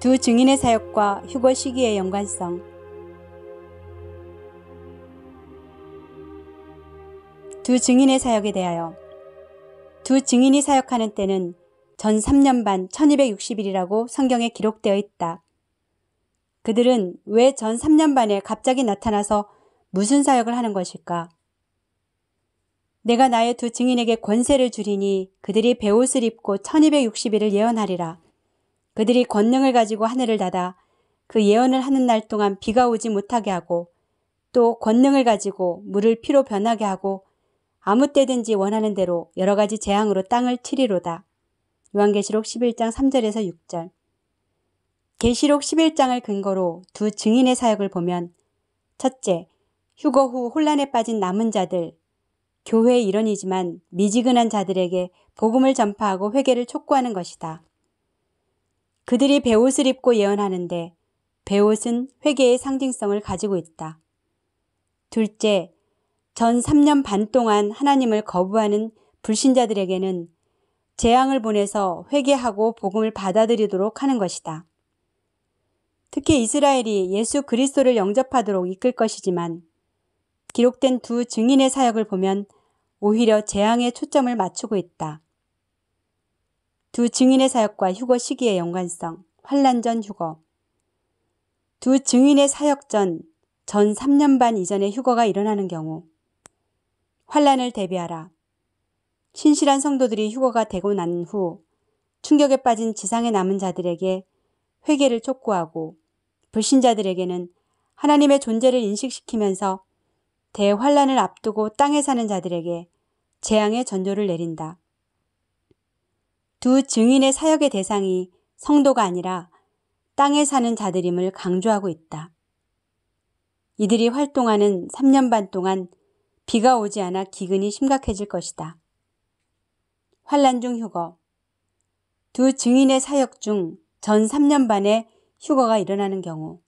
두 증인의 사역과 휴거 시기의 연관성. 두 증인의 사역에 대하여 두 증인이 사역하는 때는 전 3년 반 1260일이라고 성경에 기록되어 있다. 그들은 왜 전 3년 반에 갑자기 나타나서 무슨 사역을 하는 것일까? 내가 나의 두 증인에게 권세를 주리니 그들이 베옷을 입고 1260일을 예언하리라. 그들이 권능을 가지고 하늘을 닫아 그 예언을 하는 날 동안 비가 오지 못하게 하고 또 권능을 가지고 물을 피로 변하게 하고 아무 때든지 원하는 대로 여러 가지 재앙으로 땅을 치리로다. 요한계시록 11장 3절에서 6절. 계시록 11장을 근거로 두 증인의 사역을 보면 첫째, 휴거 후 혼란에 빠진 남은 자들, 교회의 일원이지만 미지근한 자들에게 복음을 전파하고 회개를 촉구하는 것이다. 그들이 베옷을 입고 예언하는데 베옷은 회개의 상징성을 가지고 있다. 둘째, 전 3년 반 동안 하나님을 거부하는 불신자들에게는 재앙을 보내서 회개하고 복음을 받아들이도록 하는 것이다. 특히 이스라엘이 예수 그리스도를 영접하도록 이끌 것이지만 기록된 두 증인의 사역을 보면 오히려 재앙에 초점을 맞추고 있다. 두 증인의 사역과 휴거 시기의 연관성, 환란 전 휴거. 두 증인의 사역 전 3년 반 이전에 휴거가 일어나는 경우 환란을 대비하라. 신실한 성도들이 휴거가 되고 난 후 충격에 빠진 지상에 남은 자들에게 회개를 촉구하고 불신자들에게는 하나님의 존재를 인식시키면서 대환란을 앞두고 땅에 사는 자들에게 재앙의 전조를 내린다. 두 증인의 사역의 대상이 성도가 아니라 땅에 사는 자들임을 강조하고 있다. 이들이 활동하는 3년 반 동안 비가 오지 않아 기근이 심각해질 것이다. 환란 중 휴거. 두 증인의 사역 중 전 3년 반에 휴거가 일어나는 경우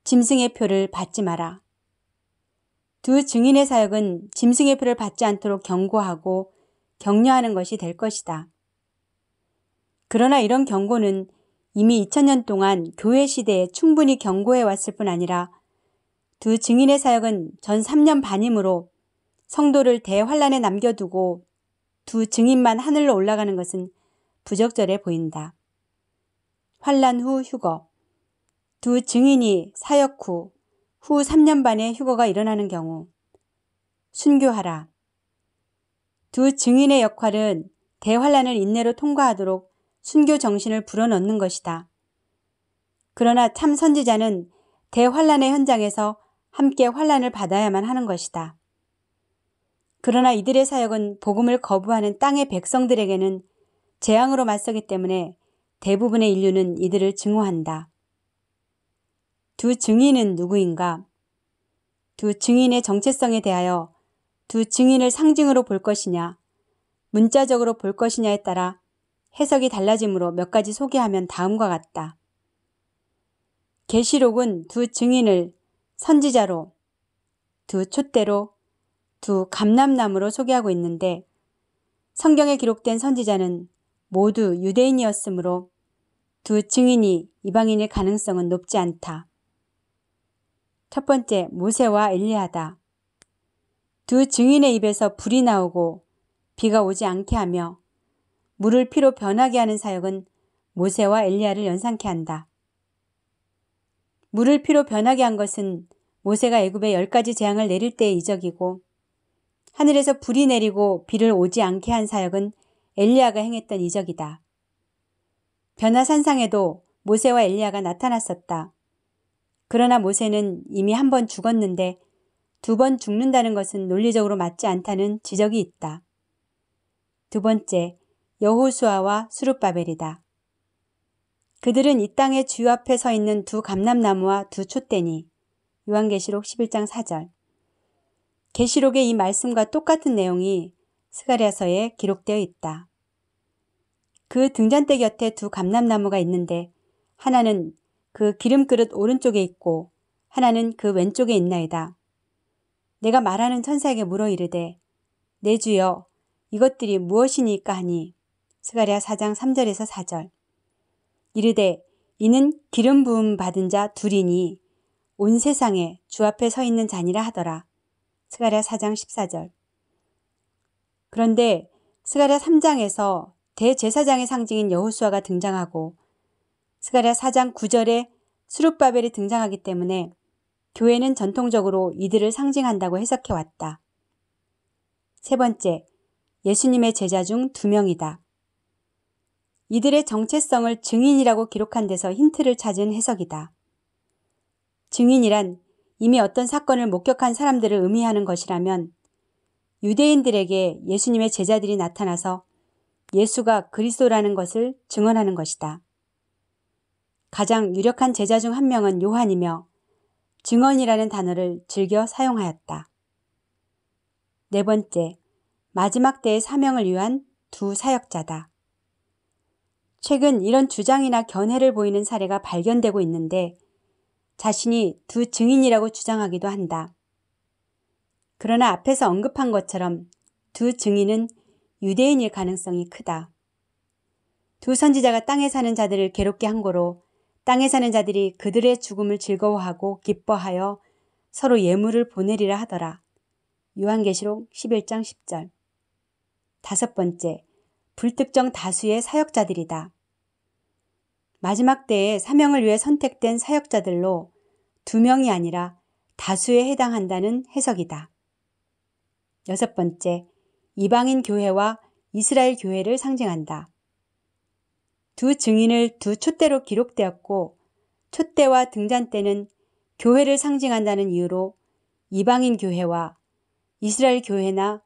짐승의 표를 받지 마라. 두 증인의 사역은 짐승의 표를 받지 않도록 경고하고 격려하는 것이 될 것이다. 그러나 이런 경고는 이미 2000년 동안 교회 시대에 충분히 경고해 왔을 뿐 아니라 두 증인의 사역은 전 3년 반이므로 성도를 대환란에 남겨두고 두 증인만 하늘로 올라가는 것은 부적절해 보인다. 환란 후 휴거. 두 증인이 사역 후 3년 반에 휴거가 일어나는 경우 순교하라. 두 증인의 역할은 대환란을 인내로 통과하도록 순교 정신을 불어넣는 것이다. 그러나 참 선지자는 대환란의 현장에서 함께 환란을 받아야만 하는 것이다. 그러나 이들의 사역은 복음을 거부하는 땅의 백성들에게는 재앙으로 맞서기 때문에 대부분의 인류는 이들을 증오한다. 두 증인은 누구인가? 두 증인의 정체성에 대하여 두 증인을 상징으로 볼 것이냐, 문자적으로 볼 것이냐에 따라 해석이 달라지므로 몇 가지 소개하면 다음과 같다. 계시록은 두 증인을 선지자로, 두 촛대로, 두 감람나무로 소개하고 있는데 성경에 기록된 선지자는 모두 유대인이었으므로 두 증인이 이방인일 가능성은 높지 않다. 첫 번째, 모세와 엘리야다. 두 증인의 입에서 불이 나오고 비가 오지 않게 하며 물을 피로 변하게 하는 사역은 모세와 엘리야를 연상케 한다. 물을 피로 변하게 한 것은 모세가 애굽에 10가지 재앙을 내릴 때의 이적이고 하늘에서 불이 내리고 비를 오지 않게 한 사역은 엘리야가 행했던 이적이다. 변화산상에도 모세와 엘리야가 나타났었다. 그러나 모세는 이미 한 번 죽었는데 2번 죽는다는 것은 논리적으로 맞지 않다는 지적이 있다. 두 번째, 여호수아와 스룹바벨이다. 그들은 이 땅의 주요 앞에 서 있는 두 감람나무와 두 촛대니 요한계시록 11장 4절. 계시록의 이 말씀과 똑같은 내용이 스가랴서에 기록되어 있다. 그 등잔대 곁에 두 감람나무가 있는데 하나는 그 기름그릇 오른쪽에 있고 하나는 그 왼쪽에 있나이다. 내가 말하는 천사에게 물어 이르되 내 주여 이것들이 무엇이니까 하니 스가랴 4장 3절에서 4절. 이르되 이는 기름 부음 받은 자 둘이니 온 세상에 주 앞에 서 있는 자니라 하더라. 스가랴 4장 14절. 그런데 스가랴 3장에서 대제사장의 상징인 여호수아가 등장하고 스가랴 4장 9절에 스룹바벨이 등장하기 때문에 교회는 전통적으로 이들을 상징한다고 해석해왔다. 세 번째, 예수님의 제자 중 2명이다. 이들의 정체성을 증인이라고 기록한 데서 힌트를 찾은 해석이다. 증인이란 이미 어떤 사건을 목격한 사람들을 의미하는 것이라면 유대인들에게 예수님의 제자들이 나타나서 예수가 그리스도라는 것을 증언하는 것이다. 가장 유력한 제자 중 한 명은 요한이며 증언이라는 단어를 즐겨 사용하였다. 네 번째, 마지막 때의 사명을 위한 2 사역자다. 최근 이런 주장이나 견해를 보이는 사례가 발견되고 있는데 자신이 2 증인이라고 주장하기도 한다. 그러나 앞에서 언급한 것처럼 2 증인은 유대인일 가능성이 크다. 2 선지자가 땅에 사는 자들을 괴롭게 한 고로 땅에 사는 자들이 그들의 죽음을 즐거워하고 기뻐하여 서로 예물을 보내리라 하더라. 요한계시록 11장 10절. 5 번째, 불특정 다수의 사역자들이다. 마지막 때에 사명을 위해 선택된 사역자들로 2명이 아니라 다수에 해당한다는 해석이다. 6 번째, 이방인 교회와 이스라엘 교회를 상징한다. 2 증인을 2 촛대로 기록되었고 촛대와 등잔대는 교회를 상징한다는 이유로 이방인 교회와 이스라엘 교회나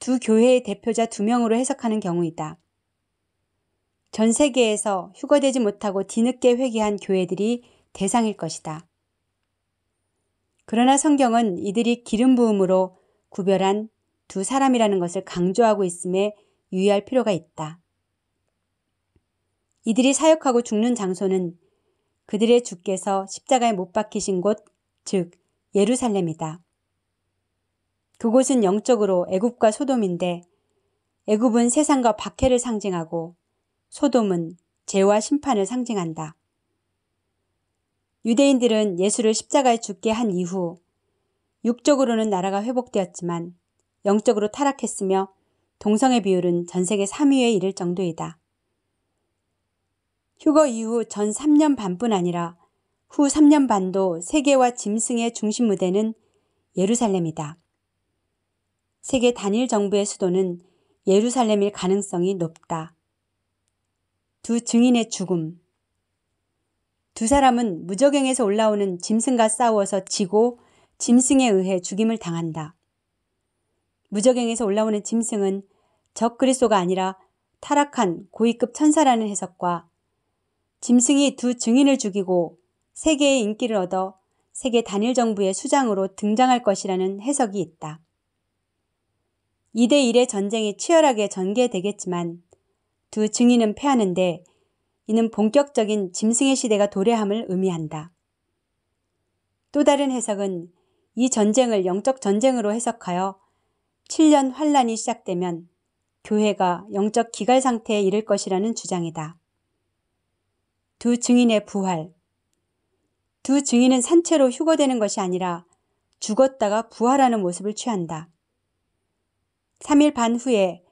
2 교회의 대표자 2명으로 해석하는 경우이다. 전 세계에서 휴거되지 못하고 뒤늦게 회개한 교회들이 대상일 것이다. 그러나 성경은 이들이 기름 부음으로 구별한 2 사람이라는 것을 강조하고 있음에 유의할 필요가 있다. 이들이 사역하고 죽는 장소는 그들의 주께서 십자가에 못 박히신 곳, 즉 예루살렘이다. 그곳은 영적으로 애굽과 소돔인데 애굽은 세상과 박해를 상징하고 소돔은 죄와 심판을 상징한다. 유대인들은 예수를 십자가에 죽게 한 이후 육적으로는 나라가 회복되었지만 영적으로 타락했으며 동성애 비율은 전 세계 3위에 이를 정도이다. 휴거 이후 전 3년 반뿐 아니라 후 3년 반도 세계와 짐승의 중심 무대는 예루살렘이다. 세계 단일 정부의 수도는 예루살렘일 가능성이 높다. 2 증인의 죽음. 2 사람은 무저갱에서 올라오는 짐승과 싸워서 지고 짐승에 의해 죽임을 당한다. 무저갱에서 올라오는 짐승은 적 그리스도가 아니라 타락한 고위급 천사라는 해석과 짐승이 2 증인을 죽이고 세계의 인기를 얻어 세계 단일 정부의 수장으로 등장할 것이라는 해석이 있다. 2대1의 전쟁이 치열하게 전개되겠지만 2 증인은 패하는데 이는 본격적인 짐승의 시대가 도래함을 의미한다. 또 다른 해석은 이 전쟁을 영적 전쟁으로 해석하여 7년 환란이 시작되면 교회가 영적 기갈 상태에 이를 것이라는 주장이다. 2 증인의 부활. 2 증인은 산채로 휴거되는 것이 아니라 죽었다가 부활하는 모습을 취한다. 3일 반 후에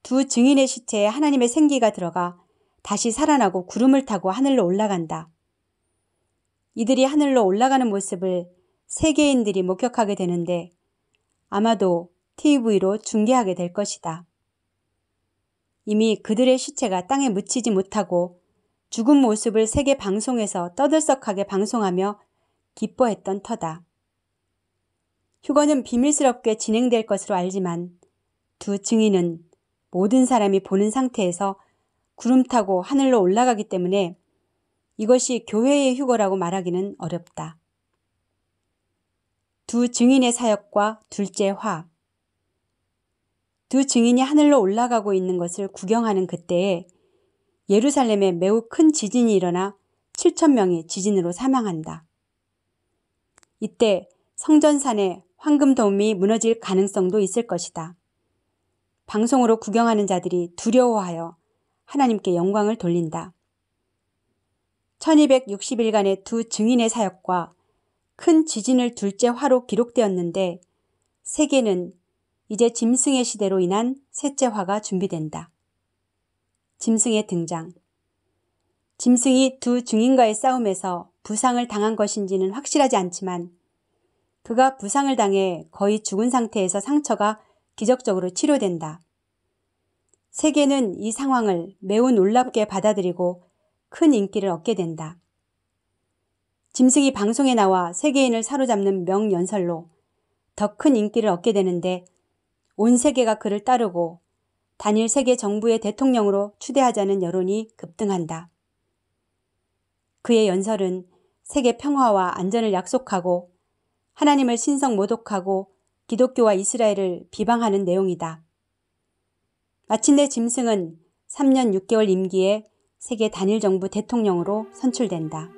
2 증인의 시체에 하나님의 생기가 들어가 다시 살아나고 구름을 타고 하늘로 올라간다. 이들이 하늘로 올라가는 모습을 세계인들이 목격하게 되는데 아마도 TV로 중계하게 될 것이다. 이미 그들의 시체가 땅에 묻히지 못하고 죽은 모습을 세계 방송에서 떠들썩하게 방송하며 기뻐했던 터다. 휴거는 비밀스럽게 진행될 것으로 알지만 2 증인은 모든 사람이 보는 상태에서 구름 타고 하늘로 올라가기 때문에 이것이 교회의 휴거라고 말하기는 어렵다. 2 증인의 사역과 둘째 화. 2 증인이 하늘로 올라가고 있는 것을 구경하는 그때에 예루살렘에 매우 큰 지진이 일어나 7,000명이 지진으로 사망한다. 이때 성전산의 황금돔이 무너질 가능성도 있을 것이다. 방송으로 구경하는 자들이 두려워하여 하나님께 영광을 돌린다. 1260일간의 두 증인의 사역과 큰 지진을 둘째 화로 기록되었는데 세계는 이제 짐승의 시대로 인한 셋째 화가 준비된다. 짐승의 등장. 짐승이 두 증인과의 싸움에서 부상을 당한 것인지는 확실하지 않지만 그가 부상을 당해 거의 죽은 상태에서 상처가 기적적으로 치료된다. 세계는 이 상황을 매우 놀랍게 받아들이고 큰 인기를 얻게 된다. 짐승이 방송에 나와 세계인을 사로잡는 명연설로 더 큰 인기를 얻게 되는데 온 세계가 그를 따르고 단일 세계 정부의 대통령으로 추대하자는 여론이 급등한다. 그의 연설은 세계 평화와 안전을 약속하고 하나님을 신성 모독하고 기독교와 이스라엘을 비방하는 내용이다. 마침내 짐승은 3년 6개월 임기의 세계 단일 정부 대통령으로 선출된다.